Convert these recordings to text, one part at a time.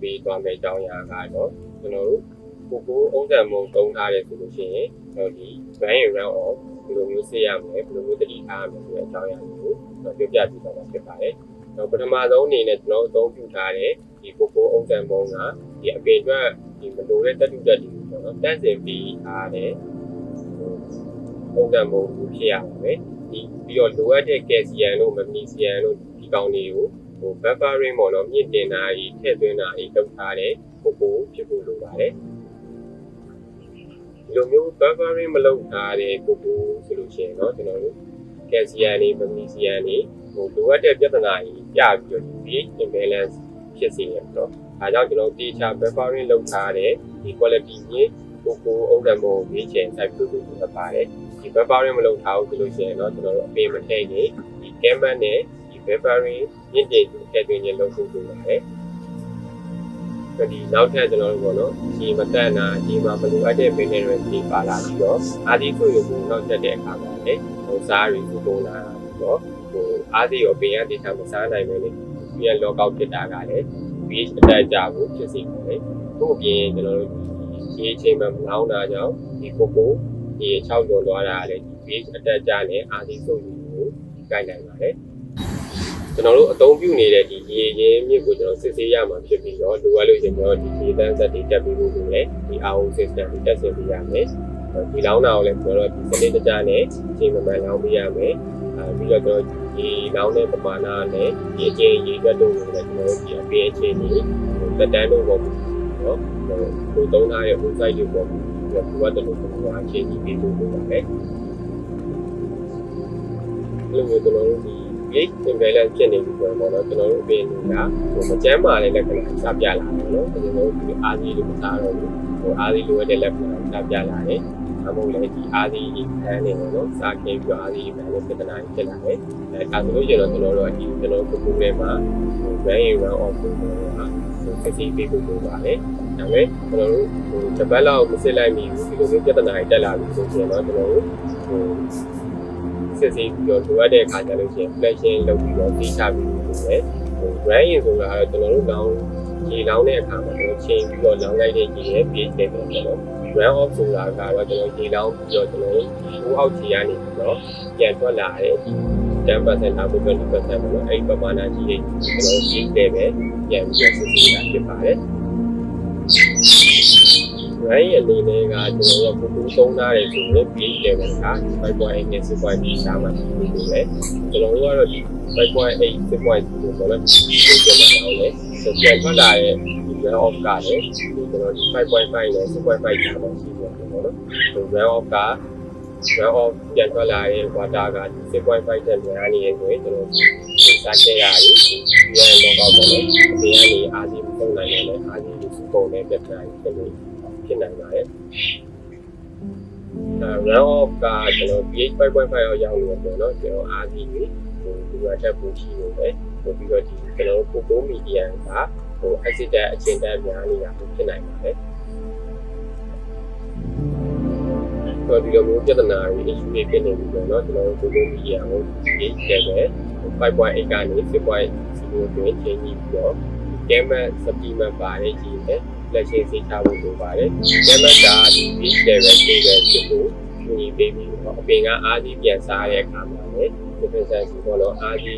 ပေးသွားမယ့်အကြောင်းအရာကတော့ကျွန်တော်တို့ကိုကိုအုံးတန်မုံတုံးထားတယ်ဆိုလို့ရှိရင်တော့ဒီ run in run off ဒီလိုမျိုးစေရမယ်ဘယ်လိုမျိုးတတိထားရမယ်ဆိုတဲ့အကြောင်းအရာကိုပြောပြပေးသွားမှာဖြစ်ပါတယ်။တော့ပထမဆုံးအနေနဲ့ကျွန်တော်အသုံးပြုထားတဲ့ဒီကိုကိုအုံးတန်မုံကဒီအပေအတွက်ဒီမလိုတဲ့တက်တူတက်တွေပေါ့နော်တန့်စင်ပြီးထားတဲ့ပုံစံပုံဖြစ်ရပါမယ်ဒီပြီးတော့လိုအပ်တဲ့ကယ်လ်ဆီယမ်တို့မက်ဂနီဆီယမ်တို့ဒီကောင်တွေကိုbuffering ပေါ့နော်မြင့်တင်တာကြီးထည့်သွင်းတာကြီးလုပ်ထားတဲ့ကိုကိုဖြစ်ဖို့လိုပါတယ်ဒီလိုမျိုး buffering မလုပ်ထားတဲ့ကိုကိုဆိုလို့ရှိရင်တော့ကျွန်တော်တို့ကယ်လ်ဆီယမ်တွေမက်ဂနီဆီယမ်တွေလိုအပ်တဲ့ပြဿနာကြီးပြပြီးတော့ pH imbalance ဖြစ်စေရတော့ဒါကြောင့်ကျွန်တော်တေချာ buffering လုပ်ထားတဲ့ဒီ quality မြင့်ကိုကိုအုံးတံမို့ရေးချင် type လို့ပြောပါတယ်ဒီ buffering မလုပ်ထားဘူးဆိုလို့ရှိရင်တော့ကျွန်တော်တို့အပင်မထည့်ရင်ဒီ camera နဲ့ဒီ buffering မြင့်တင်ထည့်သွင်းခြင်းလုပ်ဖို့လိုပါတယ်ဒီနောက်ထပ်ကျွန်တော်တို့ပေါ့နော်ဒီမတန်တာဒီမှာဘလိုအပ်တဲ့ mineral တွေပါလာပြီးတော့အာဒီကိုရုပ်ကိုနောက်တက်တဲ့အခါမှာလည်းစားရီစုပုံလာပြီးတော့အာဒီရောပင်ရတိထားမစားနိုင်ပဲလေပြန် log out ဖြစ်တာကလည်း pH အတက်ကြဖို့ဖြစ်စေပါတယ်ထို့အပြင်ကျွန်တော်တို့ဒီအချိန်မှာမလောင်းတာကြောင့်ဒီကိုကိုဒီ6ကျော်သွားတာလည်းဒီ pH အတက်ကြနဲ့အာဒီစုပ်ကိုကိုက်နိုင်ပါတယ်ကျွန်တော်တို့အသုံးပြုနေတဲ့ဒီရေရင်းမြစ်ကိုကျွန်တော်စစ်ဆေးရမှာဖြစ်ပြီးတော့လိုအပ်လို့ရှင်ကျွန်တော်ဒီရေတန်းဆက်တွေတက်ပြီးလို့လည်းဒီ RO system ကိုတက်ဆင်ပေးရမယ်ဒီလောင်းတာကိုလည်းကျွန်တော်တို့ဒီစနစ်တကျနဲ့အချိန်မှန်လောင်းပေးရမယ်ပြီးတော့ကျွန်တော်ဒီလောင်းတဲ့ပမာဏနဲ့ဒီအချိန်ရေတက်တို့ကိုလည်းကျွန်တော်တို့ဒီအပေးအချိန်ကြီးတက်တန်းတို့ပေါ့နော်ကိုသုံးထားတဲ့ website တွေပေါ့ပြီးတော့ဒီဝတ်တလို့ကျွန်တော်အချိန်ကြီးပေးလို့လုပ်ပါမယ်လို့မျိုးကျွန်တော်တို့ဒီ pH imbalance ဖြစ်နေပြီဆိုတော့ကျွန်တော်တို့အပင်တွေကမကျန်းမာတဲ့လက္ခဏာစပြလာတယ်နော်ကျွန်တော်တို့ဒီအာသီလို့မစားတော့ဘူးအာသီလိုတဲ့လက္ခဏာစပြလာတယ်အမို့လည်းဒီအာသီခန်းနေတယ်နော်စားခင်းပြီးအာသီခန်းနဲ့ပြဿနာဖြစ်လာတယ်ဒါဆိုလို့ရှိရင်တော့ကျွန်တော်တို့ဒီကျွန်တော်ကိုထဲမှာ run in run off ကိုစစ်ဆေးပေးဖို့လိုပါတယ်ဒါပေမဲ့ကျွန်တော်တို့တပတ်လောက်မစစ်လိုက်မိဘူးဒီလိုမျိုးပြဿနာတွေတက်လာပြီဆိုရင်တော့ကျွန်တော်တို့စစ်ဆေးပြီးတော့လိုအပ်တဲ့အခါကျလို့ရှိရင် flashing လုပ်ပြီးတော့သိချပြီးလို့ရတယ် run in ဆိုတာကတော့ကျွန်တော်တို့ရေလောင်းတဲ့အခါမှာကျွန်တော်ချိန်ပြီးတော့လောင်းလိုက်တဲ့ရေရဲ့ pH တွေပေါ့နော် run off ဆိုတာကတော့ကျွန်တော်ရေလောင်းပြီးတော့ကျွန်တော်တို့ကိုအောက်ခြေကနေပြီးတော့ပြန်ထွက်လာတဲ့10% ဒါမှမဟုတ် 20% ပေါ့နော်အဲ့ဒီပမာဏကြီးတွေကျွန်တော်ရေးတယ်ပဲပြန်ပြီးတော့စစ်ဆေးတာဖြစ်ပါတယ် run ရဲ့အနေနဲ့ကကျွန်တော်တို့ကိုသုံးထားတယ်ဆိုရင် pH level က 5.8 နဲ့ 6.2 ရှားမှဖြစ်နေတယ်ကျွန်တော်တို့ကတော့ဒီ 5.8 6.2 ပေါ့နော်ဒီလိုပြန်လာအောင်လေပြန်ထွက်လာတဲ့ run off ကလည်းကျွန်တော်ဒီ 5.5 နဲ့ 6.5 ရှားမှရှိတယ်ပေါ့နော် run off ကrun off ပြန်ထွက်လာတဲ့ water က 6.5 တက်များနေရင်ဆိုရင်ကျွန်တော်စားခဲ့ရရင်ဒီရန်တော့ပေါ့နော်ဒီကနေအာဒီပုံနိုင်တယ်အာဒီစုပုံနဲ့ပြတ်တာဖြစ်နိုင်ပါတယ် run off ကကျွန်တော် pH 5.5 ရောက်ရောက်နေတယ်ပေါ့နော်ကျွန်တော်အာဒီကိုဒီကတက်ပို့ရှိနေတယ်ပြီးတော့ဒီကျွန်တော်ကိုကိုမီဒီယမ်ကacid အချင်းတက်များနေတာဖြစ်နိုင်ပါတယ်တော့ဒီလိုမျိုးပြဿနာတွေ issue တွေဖြစ်နေပြီပေါ့နော်ကျွန်တော်တို့ကိုမီဒီယမ်ကို pH level 5.8 ကနေ 6.0 တွင်ချိန်ပြီးတော့ gamma supplement ပါတဲ့ကြီးနဲ့လက်ရှိစိတ်ချဖို့လိုပါတယ်။ gamma ကဒီ pH level ဖြစ်ဖို့ညီပေးပြီးတော့အပင်ကအာဒီပြန်စားတဲ့အခါမှာလည်း deficiency ပေါ့နော်အာဒီ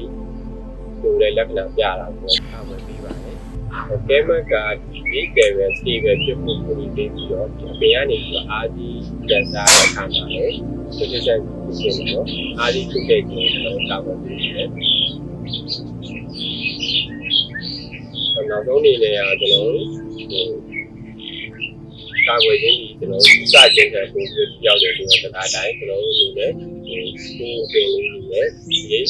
လိုတဲ့လက္ခဏာပြတာကိုထားဝင်ပြီးပါတယ်။ gamma ကဒီ pH level stable ဖြစ်ဖို့ညီပေးပြီးတော့အပင်ကနေပြီးတော့အာဒီပြန်စားတဲ့အခါမှာလည်း deficiency ဖြစ်နေတော့အာဒီထုတ်တဲ့ခြင်းကိုတာဝန်ပေးတယ်။နောက်ဆုံးအနေနဲ့ကျွန်တော်ကာကွယ်ခြင်းဒီကျွန်တော်စတင်တဲ့ပုံစံပြောက်တယ်ဆိုတဲ့တရားတိုင်းကျွန်တော်တို့အနေနဲ့ဒီအပင်လေးတွေရဲ့ဒီရန်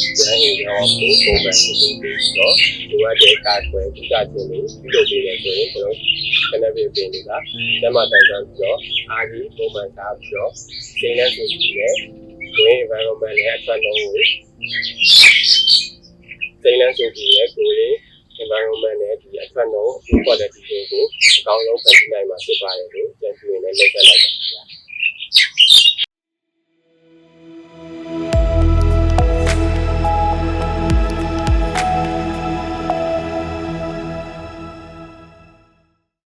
ရောကိုပုံမှန်ပြုလုပ်ပြီးတော့ဒီဝတ်တဲ့ကာကွယ်ပြုလုပ်ခြင်းလေးပြုလုပ်ပြီးတယ်ဆိုရင်ကျွန်တော်ကနဗီပင်တွေကဓမ္မတန်ဆန်းပြီးတော့အာဒီပုံမှန်စားပြီးတော့စိတ်နဲ့ဆိုပြီးတဲ့ green environment နဲ့အထွက်လုံးကိုစိတ်နဲ့ဆိုပြီးတဲ့ green environment နဲ့ဒီအထွက်လုံး quality တွေကိုအကောင်းဆုံးဖန်တီးနိုင်မှာဖြစ်ပါတယ်လို့ကြံပြနေလက်ဆက်လိုက်ပါ